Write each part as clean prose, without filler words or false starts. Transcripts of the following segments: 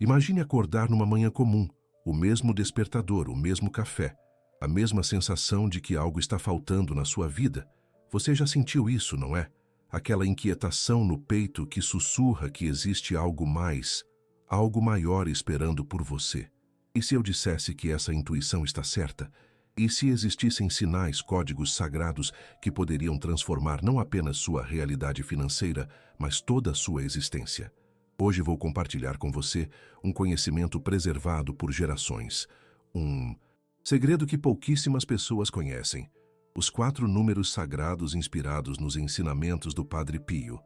Imagine acordar numa manhã comum, o mesmo despertador, o mesmo café, a mesma sensação de que algo está faltando na sua vida. Você já sentiu isso, não é? Aquela inquietação no peito que sussurra que existe algo mais, algo maior esperando por você. E se eu dissesse que essa intuição está certa? E se existissem sinais, códigos sagrados que poderiam transformar não apenas sua realidade financeira, mas toda a sua existência? Hoje vou compartilhar com você um conhecimento preservado por gerações. Um segredo que pouquíssimas pessoas conhecem. Os 4 números sagrados inspirados nos ensinamentos do Padre Pio,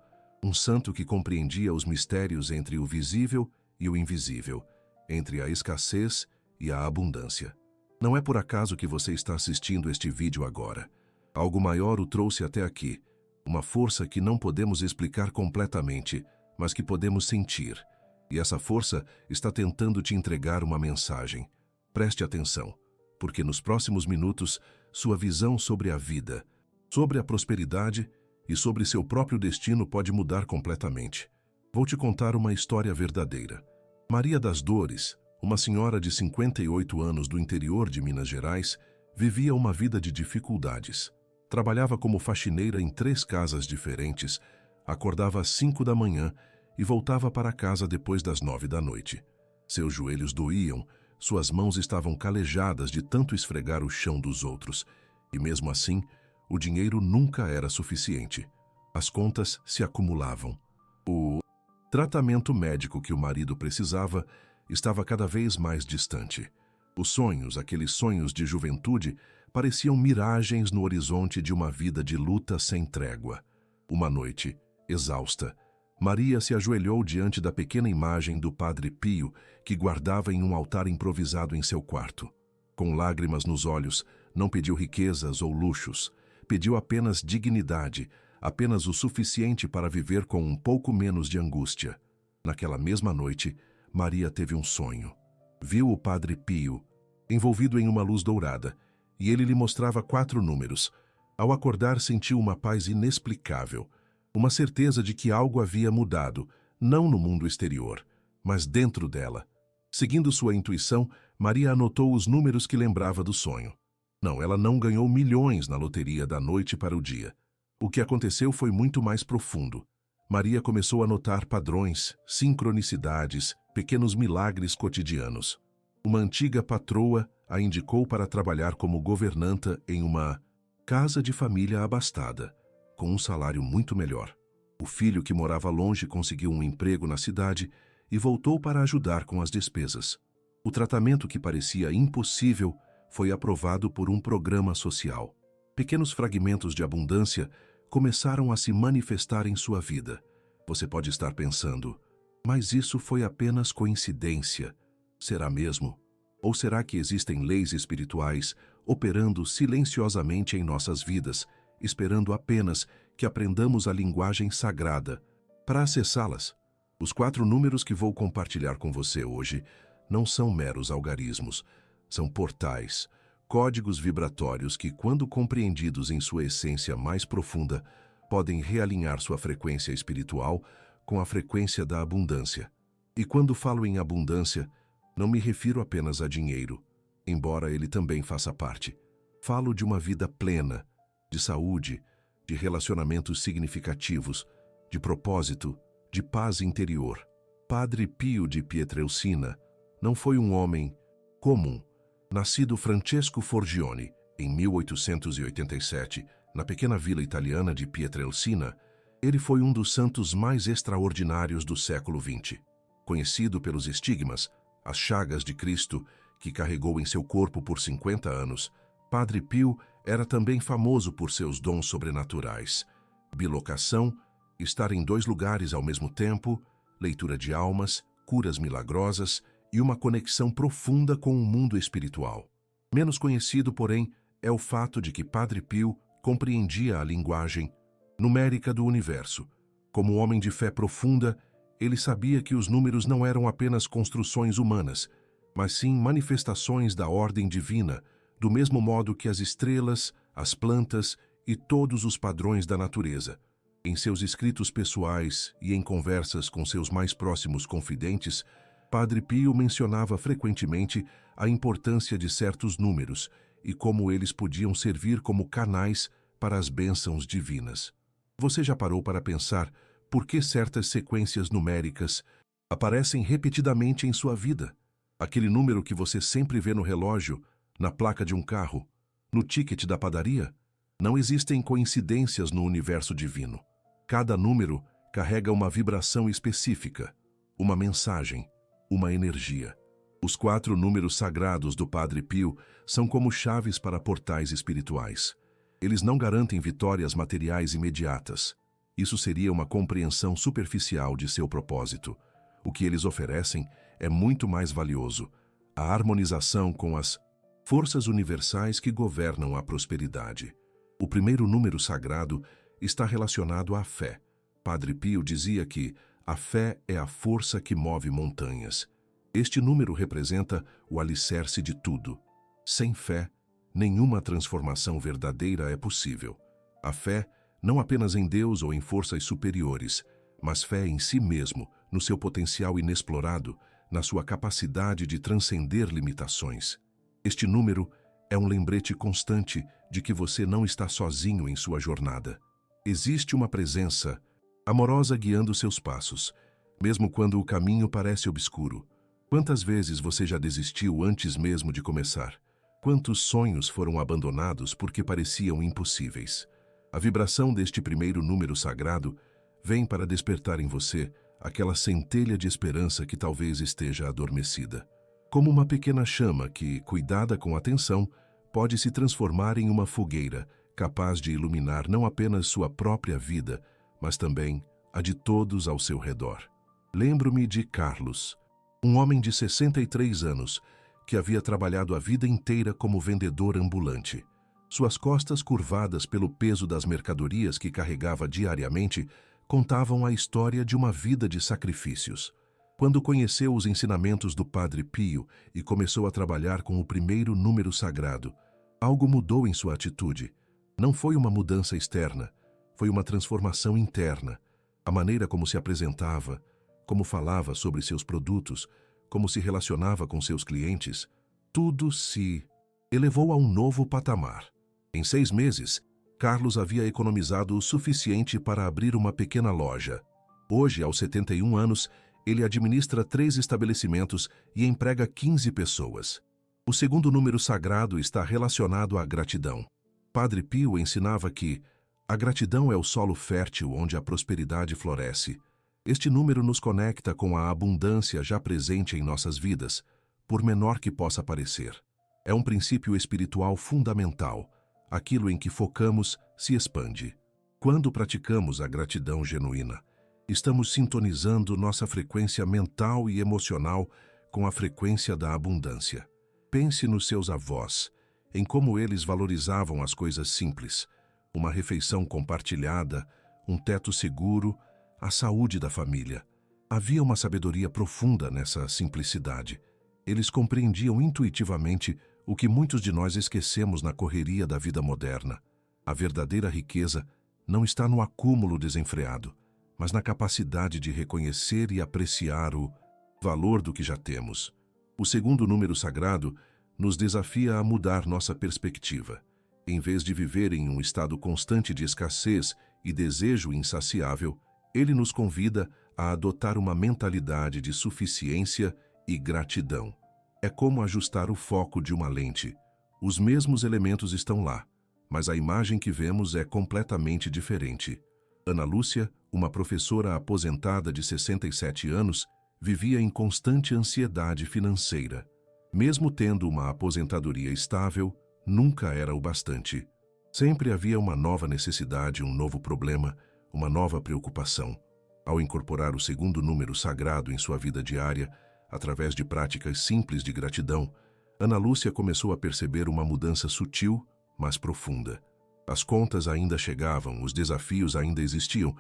um santo que compreendia os mistérios entre o visível e o invisível, entre a escassez e a abundância. Não é por acaso que você está assistindo este vídeo agora. Algo maior o trouxe até aqui, uma força que não podemos explicar completamente, mas que podemos sentir. E essa força está tentando te entregar uma mensagem. Preste atenção, porque nos próximos minutos, sua visão sobre a vida, sobre a prosperidade e sobre seu próprio destino pode mudar completamente. Vou te contar uma história verdadeira. Maria das Dores, uma senhora de 58 anos do interior de Minas Gerais, vivia uma vida de dificuldades. Trabalhava como faxineira em 3 casas diferentes, acordava às 5 da manhã e voltava para casa depois das 9 da noite. Seus joelhos doíam, suas mãos estavam calejadas de tanto esfregar o chão dos outros, e mesmo assim, o dinheiro nunca era suficiente. As contas se acumulavam. O tratamento médico que o marido precisava estava cada vez mais distante. Os sonhos, aqueles sonhos de juventude, pareciam miragens no horizonte de uma vida de luta sem trégua. Uma noite, exausta, Maria se ajoelhou diante da pequena imagem do Padre Pio que guardava em um altar improvisado em seu quarto. Com lágrimas nos olhos, não pediu riquezas ou luxos. Pediu apenas dignidade, apenas o suficiente para viver com um pouco menos de angústia. Naquela mesma noite, Maria teve um sonho. Viu o Padre Pio, envolvido em uma luz dourada, e ele lhe mostrava 4 números. Ao acordar, sentiu uma paz inexplicável, uma certeza de que algo havia mudado, não no mundo exterior, mas dentro dela. Seguindo sua intuição, Maria anotou os números que lembrava do sonho. Não, ela não ganhou milhões na loteria da noite para o dia. O que aconteceu foi muito mais profundo. Maria começou a notar padrões, sincronicidades, pequenos milagres cotidianos. Uma antiga patroa a indicou para trabalhar como governanta em uma casa de família abastada, com um salário muito melhor. O filho que morava longe conseguiu um emprego na cidade e voltou para ajudar com as despesas. O tratamento que parecia impossível foi aprovado por um programa social. Pequenos fragmentos de abundância começaram a se manifestar em sua vida. Você pode estar pensando, mas isso foi apenas coincidência. Será mesmo? Ou será que existem leis espirituais operando silenciosamente em nossas vidas, esperando apenas que aprendamos a linguagem sagrada para acessá-las? Os 4 números que vou compartilhar com você hoje não são meros algarismos, são portais, códigos vibratórios que, quando compreendidos em sua essência mais profunda, podem realinhar sua frequência espiritual com a frequência da abundância. E quando falo em abundância, não me refiro apenas a dinheiro, embora ele também faça parte. Falo de uma vida plena, de saúde, de relacionamentos significativos, de propósito, de paz interior. Padre Pio de Pietrelcina não foi um homem comum. Nascido Francesco Forgione, em 1887, na pequena vila italiana de Pietrelcina, ele foi um dos santos mais extraordinários do século XX. Conhecido pelos estigmas, as chagas de Cristo, que carregou em seu corpo por 50 anos, Padre Pio era também famoso por seus dons sobrenaturais: bilocação, estar em 2 lugares ao mesmo tempo, leitura de almas, curas milagrosas e uma conexão profunda com o mundo espiritual. Menos conhecido, porém, é o fato de que Padre Pio compreendia a linguagem numérica do universo. Como homem de fé profunda, ele sabia que os números não eram apenas construções humanas, mas sim manifestações da ordem divina, do mesmo modo que as estrelas, as plantas e todos os padrões da natureza. Em seus escritos pessoais e em conversas com seus mais próximos confidentes, Padre Pio mencionava frequentemente a importância de certos números e como eles podiam servir como canais para as bênçãos divinas. Você já parou para pensar por que certas sequências numéricas aparecem repetidamente em sua vida? Aquele número que você sempre vê no relógio, na placa de um carro, no ticket da padaria? Não existem coincidências no universo divino. Cada número carrega uma vibração específica, uma mensagem, uma energia. Os 4 números sagrados do Padre Pio são como chaves para portais espirituais. Eles não garantem vitórias materiais imediatas. Isso seria uma compreensão superficial de seu propósito. O que eles oferecem é muito mais valioso: a harmonização com as forças universais que governam a prosperidade. O primeiro número sagrado está relacionado à fé. Padre Pio dizia que a fé é a força que move montanhas. Este número representa o alicerce de tudo. Sem fé, nenhuma transformação verdadeira é possível. A fé, não apenas em Deus ou em forças superiores, mas fé em si mesmo, no seu potencial inexplorado, na sua capacidade de transcender limitações. Este número é um lembrete constante de que você não está sozinho em sua jornada. Existe uma presença amorosa guiando seus passos, mesmo quando o caminho parece obscuro. Quantas vezes você já desistiu antes mesmo de começar? Quantos sonhos foram abandonados porque pareciam impossíveis? A vibração deste primeiro número sagrado vem para despertar em você aquela centelha de esperança que talvez esteja adormecida. Como uma pequena chama que, cuidada com atenção, pode se transformar em uma fogueira capaz de iluminar não apenas sua própria vida, mas também a de todos ao seu redor. Lembro-me de Carlos, um homem de 63 anos que havia trabalhado a vida inteira como vendedor ambulante. Suas costas, curvadas pelo peso das mercadorias que carregava diariamente, contavam a história de uma vida de sacrifícios. Quando conheceu os ensinamentos do Padre Pio e começou a trabalhar com o primeiro número sagrado, algo mudou em sua atitude. Não foi uma mudança externa, foi uma transformação interna. A maneira como se apresentava, como falava sobre seus produtos, como se relacionava com seus clientes, tudo se elevou a um novo patamar. Em 6 meses, Carlos havia economizado o suficiente para abrir uma pequena loja. Hoje, aos 71 anos, ele administra 3 estabelecimentos e emprega 15 pessoas. O segundo número sagrado está relacionado à gratidão. Padre Pio ensinava que a gratidão é o solo fértil onde a prosperidade floresce. Este número nos conecta com a abundância já presente em nossas vidas, por menor que possa parecer. É um princípio espiritual fundamental. Aquilo em que focamos se expande. Quando praticamos a gratidão genuína, estamos sintonizando nossa frequência mental e emocional com a frequência da abundância. Pense nos seus avós, em como eles valorizavam as coisas simples, uma refeição compartilhada, um teto seguro, a saúde da família. Havia uma sabedoria profunda nessa simplicidade. Eles compreendiam intuitivamente o que muitos de nós esquecemos na correria da vida moderna. A verdadeira riqueza não está no acúmulo desenfreado, mas na capacidade de reconhecer e apreciar o valor do que já temos. O segundo número sagrado nos desafia a mudar nossa perspectiva. Em vez de viver em um estado constante de escassez e desejo insaciável, ele nos convida a adotar uma mentalidade de suficiência e gratidão. É como ajustar o foco de uma lente. Os mesmos elementos estão lá, mas a imagem que vemos é completamente diferente. Ana Lúcia, uma professora aposentada de 67 anos, vivia em constante ansiedade financeira. Mesmo tendo uma aposentadoria estável, nunca era o bastante. Sempre havia uma nova necessidade, um novo problema, uma nova preocupação. Ao incorporar o segundo número sagrado em sua vida diária, através de práticas simples de gratidão, Ana Lúcia começou a perceber uma mudança sutil, mas profunda. As contas ainda chegavam, os desafios ainda existiam,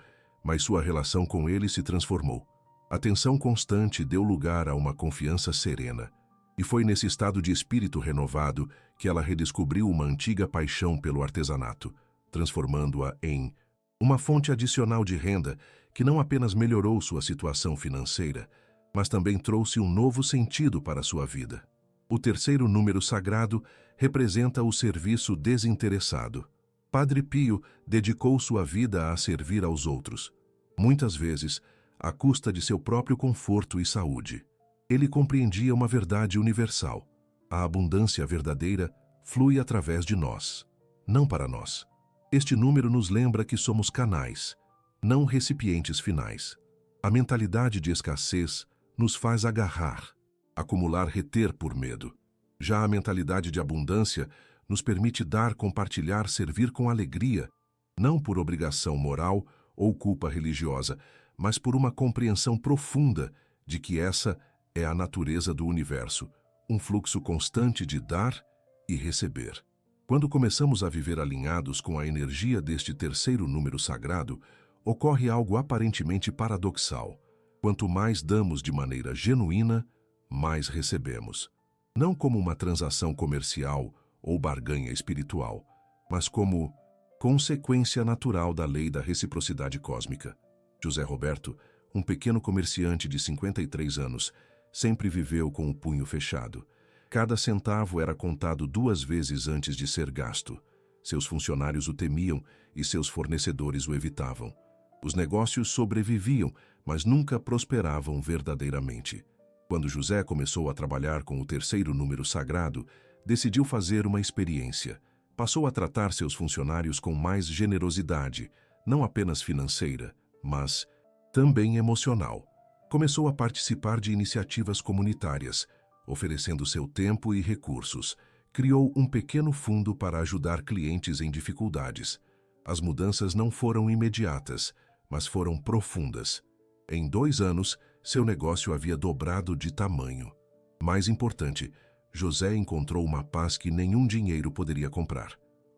mas sua relação com eles se transformou. A tensão constante deu lugar a uma confiança serena. E foi nesse estado de espírito renovado que ela redescobriu uma antiga paixão pelo artesanato, transformando-a em uma fonte adicional de renda que não apenas melhorou sua situação financeira, mas também trouxe um novo sentido para a sua vida. O terceiro número sagrado representa o serviço desinteressado. Padre Pio dedicou sua vida a servir aos outros, muitas vezes à custa de seu próprio conforto e saúde. Ele compreendia uma verdade universal: a abundância verdadeira flui através de nós, não para nós. Este número nos lembra que somos canais, não recipientes finais. A mentalidade de escassez nos faz agarrar, acumular, reter por medo. Já a mentalidade de abundância nos permite dar, compartilhar, servir com alegria, não por obrigação moral ou culpa religiosa, mas por uma compreensão profunda de que essa é a natureza do universo, um fluxo constante de dar e receber. Quando começamos a viver alinhados com a energia deste terceiro número sagrado, ocorre algo aparentemente paradoxal. Quanto mais damos de maneira genuína, mais recebemos. Não como uma transação comercial ou barganha espiritual, mas como consequência natural da lei da reciprocidade cósmica. José Roberto, um pequeno comerciante de 53 anos, sempre viveu com o punho fechado. Cada centavo era contado 2 vezes antes de ser gasto. Seus funcionários o temiam e seus fornecedores o evitavam. Os negócios sobreviviam, mas nunca prosperavam verdadeiramente. Quando José começou a trabalhar com o terceiro número sagrado, decidiu fazer uma experiência. Passou a tratar seus funcionários com mais generosidade, não apenas financeira, mas também emocional. Começou a participar de iniciativas comunitárias, oferecendo seu tempo e recursos. Criou um pequeno fundo para ajudar clientes em dificuldades. As mudanças não foram imediatas, mas foram profundas. Em 2 anos, seu negócio havia dobrado de tamanho. Mais importante, José encontrou uma paz que nenhum dinheiro poderia comprar.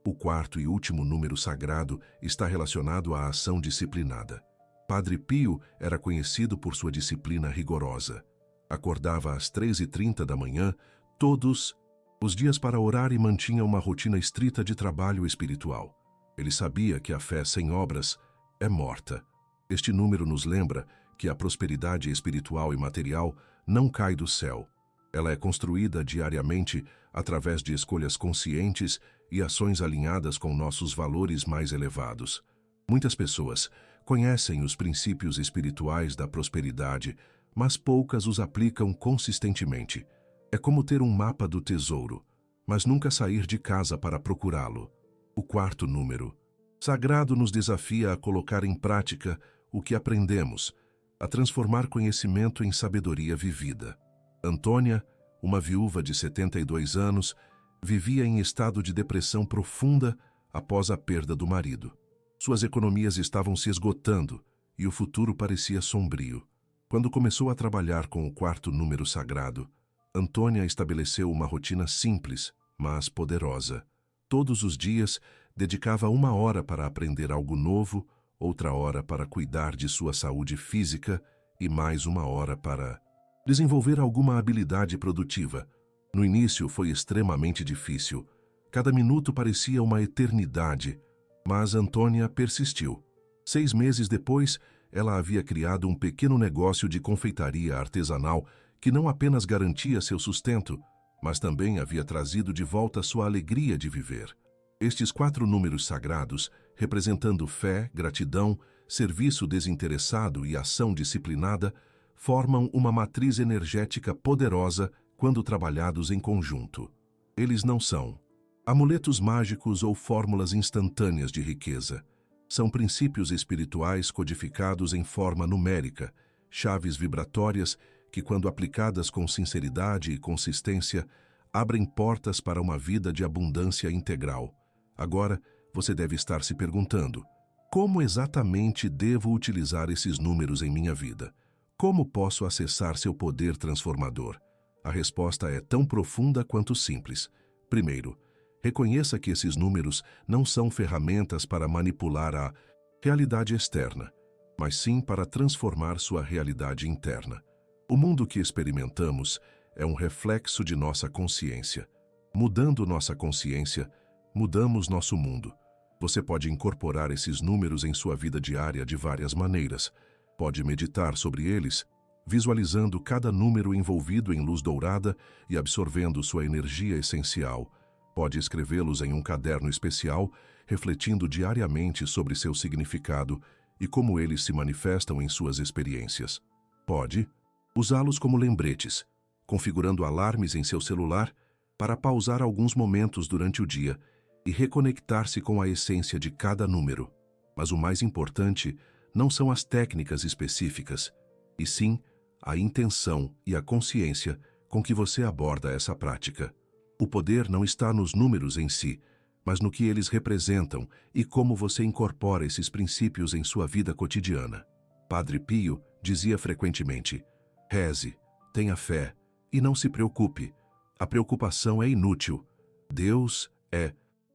O quarto e último número sagrado está relacionado à ação disciplinada. Padre Pio era conhecido por sua disciplina rigorosa. Acordava às 3h30 da manhã, todos os dias para orar e mantinha uma rotina estrita de trabalho espiritual. Ele sabia que a fé sem obras é morta. Este número nos lembra que a prosperidade espiritual e material não cai do céu. Ela é construída diariamente através de escolhas conscientes e ações alinhadas com nossos valores mais elevados. Muitas pessoas conhecem os princípios espirituais da prosperidade, mas poucas os aplicam consistentemente. É como ter um mapa do tesouro, mas nunca sair de casa para procurá-lo. O quarto número sagrado nos desafia a colocar em prática o que aprendemos, a transformar conhecimento em sabedoria vivida. Antônia, uma viúva de 72 anos, vivia em estado de depressão profunda após a perda do marido. Suas economias estavam se esgotando e o futuro parecia sombrio. Quando começou a trabalhar com o quarto número sagrado, Antônia estabeleceu uma rotina simples, mas poderosa. Todos os dias, dedicava 1 hora para aprender algo novo, outra hora para cuidar de sua saúde física e mais 1 hora para desenvolver alguma habilidade produtiva. No início foi extremamente difícil. Cada minuto parecia uma eternidade, mas Antônia persistiu. 6 meses depois, ela havia criado um pequeno negócio de confeitaria artesanal que não apenas garantia seu sustento, mas também havia trazido de volta sua alegria de viver. Estes 4 números sagrados, representando fé, gratidão, serviço desinteressado e ação disciplinada, formam uma matriz energética poderosa quando trabalhados em conjunto. Eles não são amuletos mágicos ou fórmulas instantâneas de riqueza. São princípios espirituais codificados em forma numérica, chaves vibratórias que, quando aplicadas com sinceridade e consistência, abrem portas para uma vida de abundância integral. Agora, você deve estar se perguntando: como exatamente devo utilizar esses números em minha vida? Como posso acessar seu poder transformador? A resposta é tão profunda quanto simples. Primeiro, reconheça que esses números não são ferramentas para manipular a realidade externa, mas sim para transformar sua realidade interna. O mundo que experimentamos é um reflexo de nossa consciência. Mudando nossa consciência, mudamos nosso mundo. Você pode incorporar esses números em sua vida diária de várias maneiras. Pode meditar sobre eles, visualizando cada número envolvido em luz dourada e absorvendo sua energia essencial. Pode escrevê-los em um caderno especial, refletindo diariamente sobre seu significado e como eles se manifestam em suas experiências. Pode usá-los como lembretes, configurando alarmes em seu celular para pausar alguns momentos durante o dia e reconectar-se com a essência de cada número. Mas o mais importante não são as técnicas específicas, e sim a intenção e a consciência com que você aborda essa prática. O poder não está nos números em si, mas no que eles representam e como você incorpora esses princípios em sua vida cotidiana. Padre Pio dizia frequentemente: reze, tenha fé e não se preocupe. A preocupação é inútil. Deus é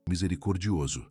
misericordioso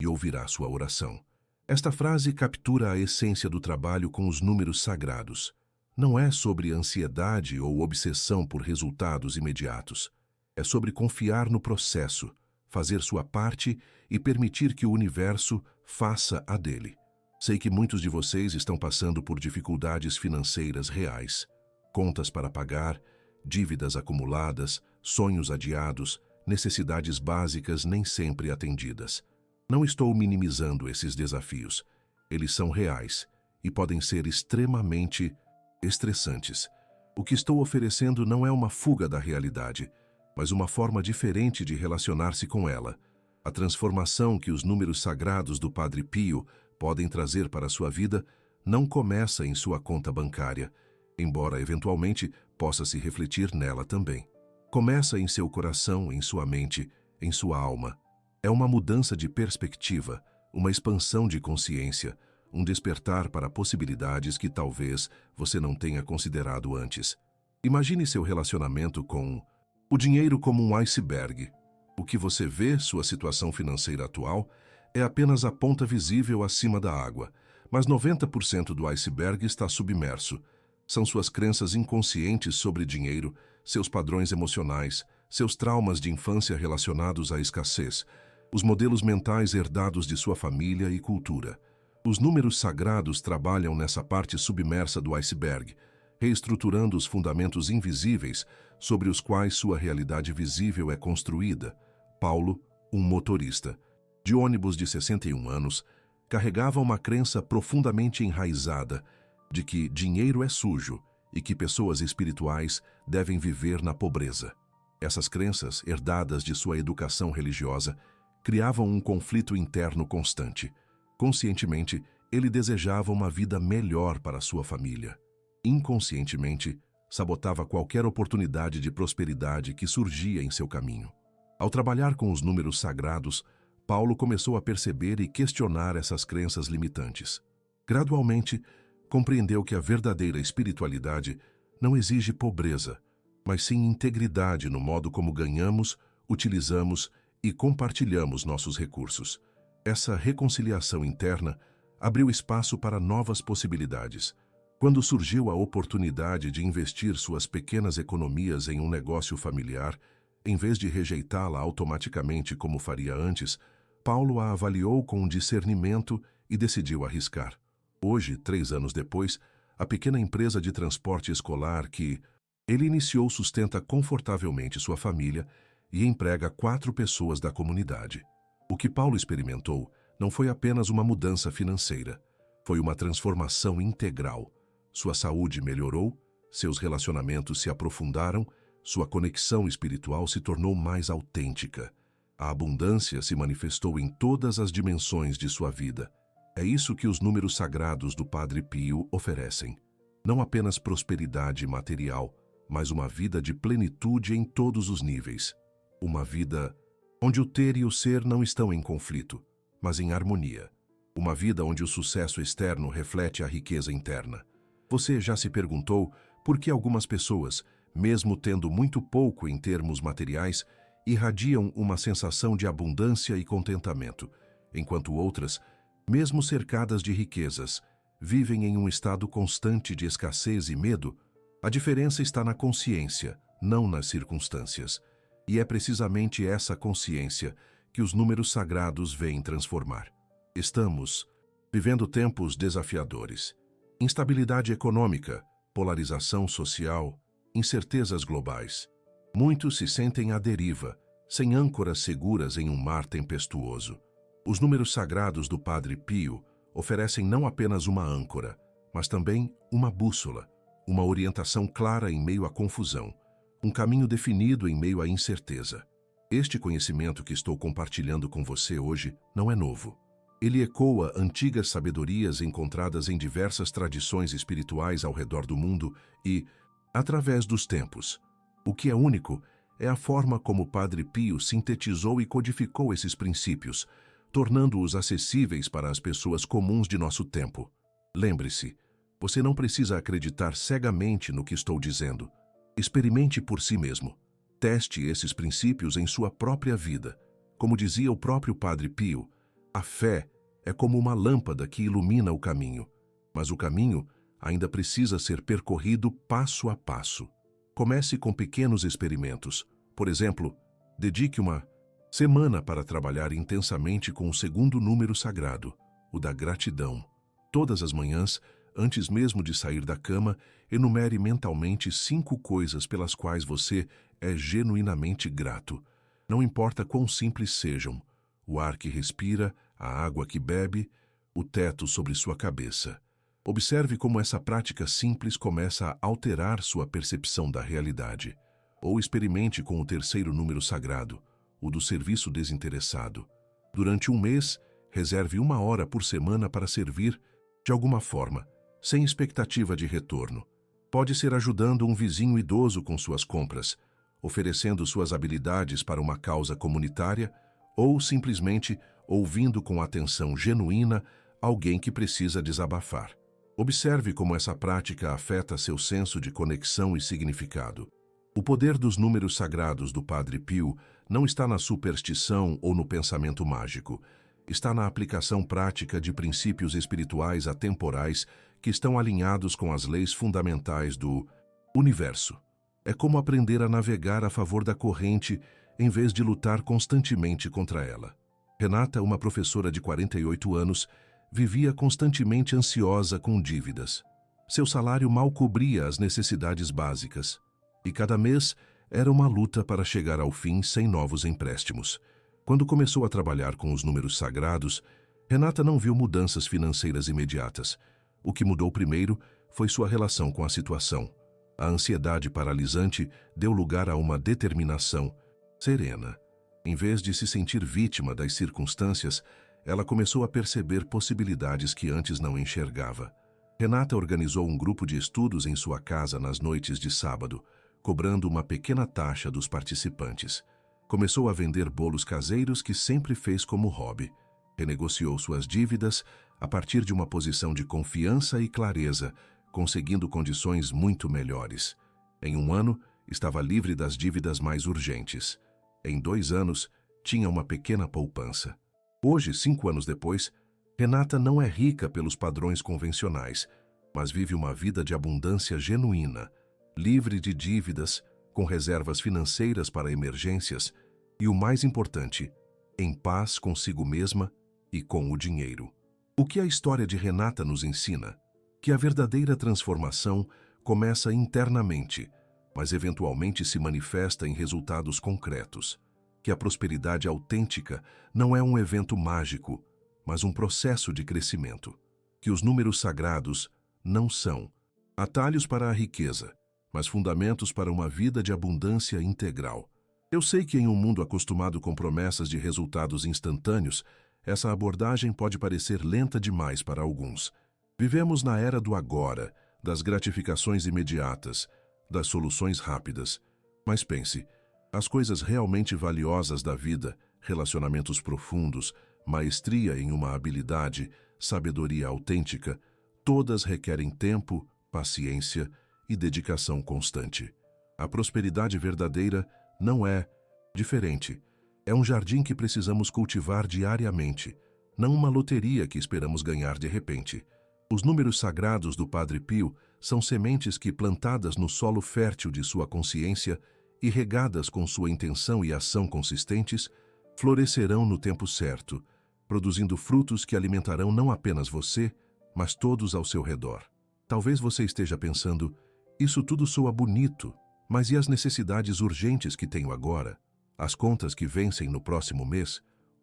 e ouvirá sua oração. Esta frase captura a essência do trabalho com os números sagrados. Não é sobre ansiedade ou obsessão por resultados imediatos. É sobre confiar no processo, fazer sua parte e permitir que o universo faça a dele. Sei que muitos de vocês estão passando por dificuldades financeiras reais. Contas para pagar, dívidas acumuladas, sonhos adiados, necessidades básicas nem sempre atendidas. Não estou minimizando esses desafios. Eles são reais e podem ser extremamente estressantes. O que estou oferecendo não é uma fuga da realidade, mas uma forma diferente de relacionar-se com ela. A transformação que os números sagrados do Padre Pio podem trazer para a sua vida não começa em sua conta bancária, embora eventualmente possa se refletir nela também. Começa em seu coração, em sua mente, em sua alma. É uma mudança de perspectiva, uma expansão de consciência, um despertar para possibilidades que talvez você não tenha considerado antes. Imagine seu relacionamento com o dinheiro como um iceberg. O que você vê, sua situação financeira atual, é apenas a ponta visível acima da água, mas 90% do iceberg está submerso. São suas crenças inconscientes sobre dinheiro, seus padrões emocionais, seus traumas de infância relacionados à escassez, os modelos mentais herdados de sua família e cultura. Os números sagrados trabalham nessa parte submersa do iceberg, reestruturando os fundamentos invisíveis sobre os quais sua realidade visível é construída. Paulo, um motorista de ônibus de 61 anos, carregava uma crença profundamente enraizada de que dinheiro é sujo e que pessoas espirituais devem viver na pobreza. Essas crenças, herdadas de sua educação religiosa, criavam um conflito interno constante. Conscientemente, ele desejava uma vida melhor para sua família. Inconscientemente, sabotava qualquer oportunidade de prosperidade que surgia em seu caminho. Ao trabalhar com os números sagrados, Paulo começou a perceber e questionar essas crenças limitantes. Gradualmente, compreendeu que a verdadeira espiritualidade não exige pobreza, mas sim integridade no modo como ganhamos, utilizamos e compartilhamos nossos recursos. Essa reconciliação interna abriu espaço para novas possibilidades. Quando surgiu a oportunidade de investir suas pequenas economias em um negócio familiar, em vez de rejeitá-la automaticamente como faria antes, Paulo a avaliou com discernimento e decidiu arriscar. Hoje, 3 anos depois, a pequena empresa de transporte escolar que ele iniciou sustenta confortavelmente sua família e emprega 4 pessoas da comunidade. O que Paulo experimentou não foi apenas uma mudança financeira, foi uma transformação integral. Sua saúde melhorou, seus relacionamentos se aprofundaram, sua conexão espiritual se tornou mais autêntica. A abundância se manifestou em todas as dimensões de sua vida. É isso que os números sagrados do Padre Pio oferecem. Não apenas prosperidade material, mas uma vida de plenitude em todos os níveis. Uma vida onde o ter e o ser não estão em conflito, mas em harmonia. Uma vida onde o sucesso externo reflete a riqueza interna. Você já se perguntou por que algumas pessoas, mesmo tendo muito pouco em termos materiais, irradiam uma sensação de abundância e contentamento, enquanto outras, mesmo cercadas de riquezas, vivem em um estado constante de escassez e medo? A diferença está na consciência, não nas circunstâncias. E é precisamente essa consciência que os números sagrados vêm transformar. Estamos vivendo tempos desafiadores. Instabilidade econômica, polarização social, incertezas globais. Muitos se sentem à deriva, sem âncoras seguras em um mar tempestuoso. Os números sagrados do Padre Pio oferecem não apenas uma âncora, mas também uma bússola, uma orientação clara em meio à confusão, um caminho definido em meio à incerteza. Este conhecimento que estou compartilhando com você hoje não é novo. Ele ecoa antigas sabedorias encontradas em diversas tradições espirituais ao redor do mundo e, através dos tempos. O que é único é a forma como o Padre Pio sintetizou e codificou esses princípios, tornando-os acessíveis para as pessoas comuns de nosso tempo. Lembre-se, você não precisa acreditar cegamente no que estou dizendo. Experimente por si mesmo. Teste esses princípios em sua própria vida. Como dizia o próprio Padre Pio, a fé é como uma lâmpada que ilumina o caminho, mas o caminho ainda precisa ser percorrido passo a passo. Comece com pequenos experimentos. Por exemplo, dedique uma semana para trabalhar intensamente com o segundo número sagrado, o da gratidão. Todas as manhãs, antes mesmo de sair da cama, enumere mentalmente 5 coisas pelas quais você é genuinamente grato. Não importa quão simples sejam: o ar que respira, a água que bebe, o teto sobre sua cabeça. Observe como essa prática simples começa a alterar sua percepção da realidade. Ou experimente com o terceiro número sagrado, o do serviço desinteressado. Durante um mês, reserve 1 hora por semana para servir de alguma forma, sem expectativa de retorno. Pode ser ajudando um vizinho idoso com suas compras, oferecendo suas habilidades para uma causa comunitária, ou simplesmente ouvindo com atenção genuína alguém que precisa desabafar. Observe como essa prática afeta seu senso de conexão e significado. O poder dos números sagrados do Padre Pio não está na superstição ou no pensamento mágico. Está na aplicação prática de princípios espirituais atemporais que estão alinhados com as leis fundamentais do universo. É como aprender a navegar a favor da corrente em vez de lutar constantemente contra ela. Renata, uma professora de 48 anos, vivia constantemente ansiosa com dívidas. Seu salário mal cobria as necessidades básicas, e cada mês era uma luta para chegar ao fim sem novos empréstimos. Quando começou a trabalhar com os números sagrados, Renata não viu mudanças financeiras imediatas. O que mudou primeiro foi sua relação com a situação. A ansiedade paralisante deu lugar a uma determinação serena. Em vez de se sentir vítima das circunstâncias, ela começou a perceber possibilidades que antes não enxergava. Renata organizou um grupo de estudos em sua casa nas noites de sábado, cobrando uma pequena taxa dos participantes. Começou a vender bolos caseiros que sempre fez como hobby. Renegociou suas dívidas a partir de uma posição de confiança e clareza, conseguindo condições muito melhores. Em 1 ano, estava livre das dívidas mais urgentes. Em 2 anos, tinha uma pequena poupança. Hoje, 5 anos depois, Renata não é rica pelos padrões convencionais, mas vive uma vida de abundância genuína, livre de dívidas, com reservas financeiras para emergências e, o mais importante, em paz consigo mesma e com o dinheiro. O que a história de Renata nos ensina? Que a verdadeira transformação começa internamente, mas eventualmente se manifesta em resultados concretos. Que a prosperidade autêntica não é um evento mágico, mas um processo de crescimento. Que os números sagrados não são atalhos para a riqueza, mas fundamentos para uma vida de abundância integral. Eu sei que em um mundo acostumado com promessas de resultados instantâneos, essa abordagem pode parecer lenta demais para alguns. Vivemos na era do agora, das gratificações imediatas, das soluções rápidas. Mas pense, as coisas realmente valiosas da vida, relacionamentos profundos, maestria em uma habilidade, sabedoria autêntica, todas requerem tempo, paciência e dedicação constante. A prosperidade verdadeira não é diferente. É um jardim que precisamos cultivar diariamente, não uma loteria que esperamos ganhar de repente. Os números sagrados do Padre Pio são sementes que, plantadas no solo fértil de sua consciência e regadas com sua intenção e ação consistentes, florescerão no tempo certo, produzindo frutos que alimentarão não apenas você, mas todos ao seu redor. Talvez você esteja pensando, Isso tudo soa bonito, mas e as necessidades urgentes que tenho agora? As contas que vencem no próximo mês?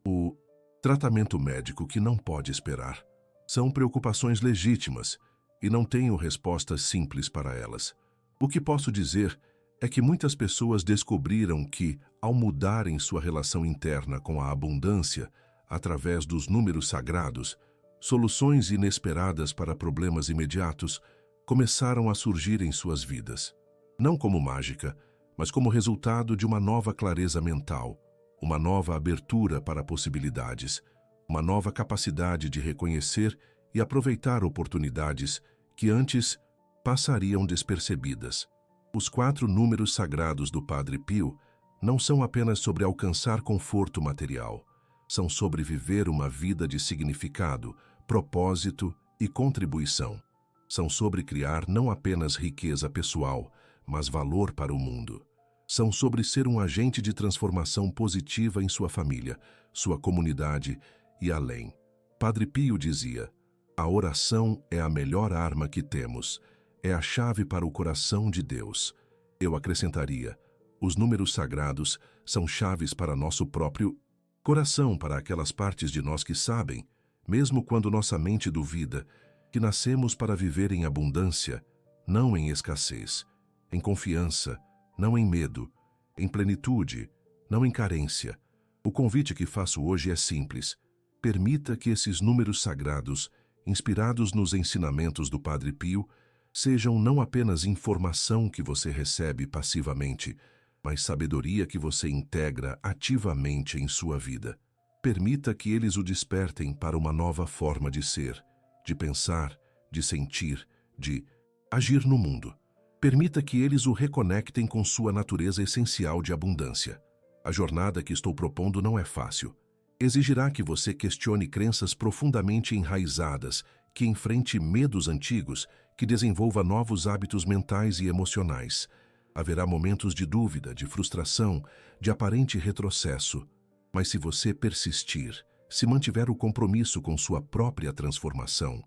O tratamento médico que não pode esperar? São preocupações legítimas e não tenho respostas simples para elas. O que posso dizer é que muitas pessoas descobriram que, ao mudarem sua relação interna com a abundância, através dos números sagrados, soluções inesperadas para problemas imediatos começaram a surgir em suas vidas. Não como mágica, mas como resultado de uma nova clareza mental, uma nova abertura para possibilidades, uma nova capacidade de reconhecer e aproveitar oportunidades que antes passariam despercebidas. Os 4 números sagrados do Padre Pio não são apenas sobre alcançar conforto material, são sobre viver uma vida de significado, propósito e contribuição. São sobre criar não apenas riqueza pessoal, mas valor para o mundo. São sobre ser um agente de transformação positiva em sua família, sua comunidade e além. Padre Pio dizia: a oração é a melhor arma que temos, é a chave para o coração de Deus. Eu acrescentaria: os números sagrados são chaves para nosso próprio coração, para aquelas partes de nós que sabem, mesmo quando nossa mente duvida, que nascemos para viver em abundância, não em escassez, em confiança, não em medo, em plenitude, não em carência. O convite que faço hoje é simples. Permita que esses números sagrados, inspirados nos ensinamentos do Padre Pio, sejam não apenas informação que você recebe passivamente, mas sabedoria que você integra ativamente em sua vida. Permita que eles o despertem para uma nova forma de ser, de pensar, de sentir, de agir no mundo. Permita que eles o reconectem com sua natureza essencial de abundância. A jornada que estou propondo não é fácil. Exigirá que você questione crenças profundamente enraizadas, que enfrente medos antigos, que desenvolva novos hábitos mentais e emocionais. Haverá momentos de dúvida, de frustração, de aparente retrocesso. Mas se você persistir, se mantiver o compromisso com sua própria transformação,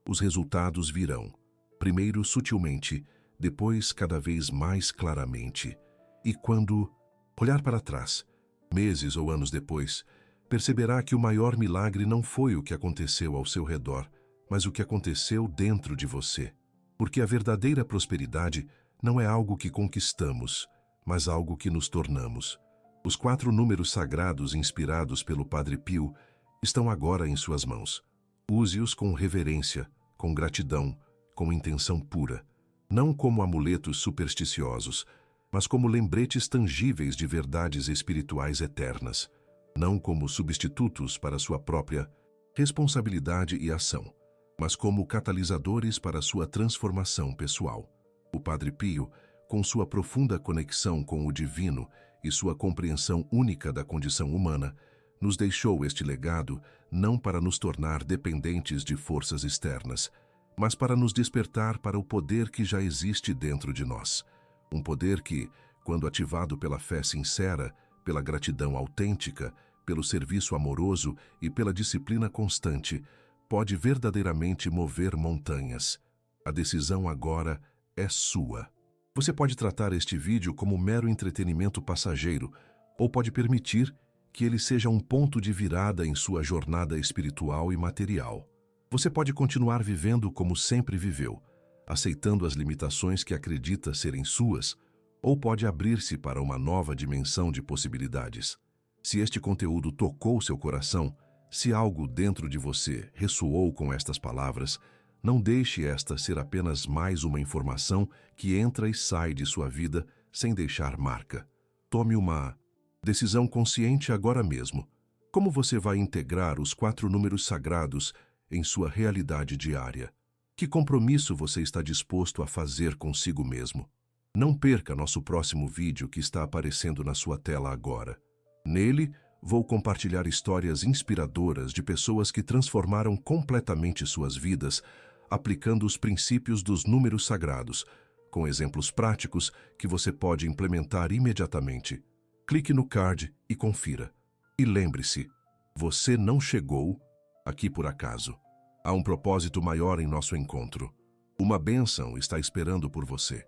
os resultados virão. Primeiro sutilmente, depois cada vez mais claramente. E quando olhar para trás, meses ou anos depois, perceberá que o maior milagre não foi o que aconteceu ao seu redor, mas o que aconteceu dentro de você. Porque a verdadeira prosperidade não é algo que conquistamos, mas algo que nos tornamos. Os 4 números sagrados inspirados pelo Padre Pio estão agora em suas mãos. Use-os com reverência, com gratidão, com intenção pura. Não como amuletos supersticiosos, mas como lembretes tangíveis de verdades espirituais eternas. Não como substitutos para sua própria responsabilidade e ação, mas como catalisadores para sua transformação pessoal. O Padre Pio, com sua profunda conexão com o divino e sua compreensão única da condição humana, nos deixou este legado não para nos tornar dependentes de forças externas, mas para nos despertar para o poder que já existe dentro de nós. Um poder que, quando ativado pela fé sincera, pela gratidão autêntica, pelo serviço amoroso e pela disciplina constante, pode verdadeiramente mover montanhas. A decisão agora é sua. Você pode tratar este vídeo como mero entretenimento passageiro, ou pode permitir que ele seja um ponto de virada em sua jornada espiritual e material. Você pode continuar vivendo como sempre viveu, aceitando as limitações que acredita serem suas, ou pode abrir-se para uma nova dimensão de possibilidades. Se este conteúdo tocou seu coração, se algo dentro de você ressoou com estas palavras, não deixe esta ser apenas mais uma informação que entra e sai de sua vida sem deixar marca. Tome uma decisão consciente agora mesmo. Como você vai integrar os 4 números sagrados em sua realidade diária? Que compromisso você está disposto a fazer consigo mesmo? Não perca nosso próximo vídeo que está aparecendo na sua tela agora. Nele, vou compartilhar histórias inspiradoras de pessoas que transformaram completamente suas vidas aplicando os princípios dos números sagrados, com exemplos práticos que você pode implementar imediatamente. Clique no card e confira. E lembre-se, você não chegou aqui por acaso. Há um propósito maior em nosso encontro. Uma bênção está esperando por você.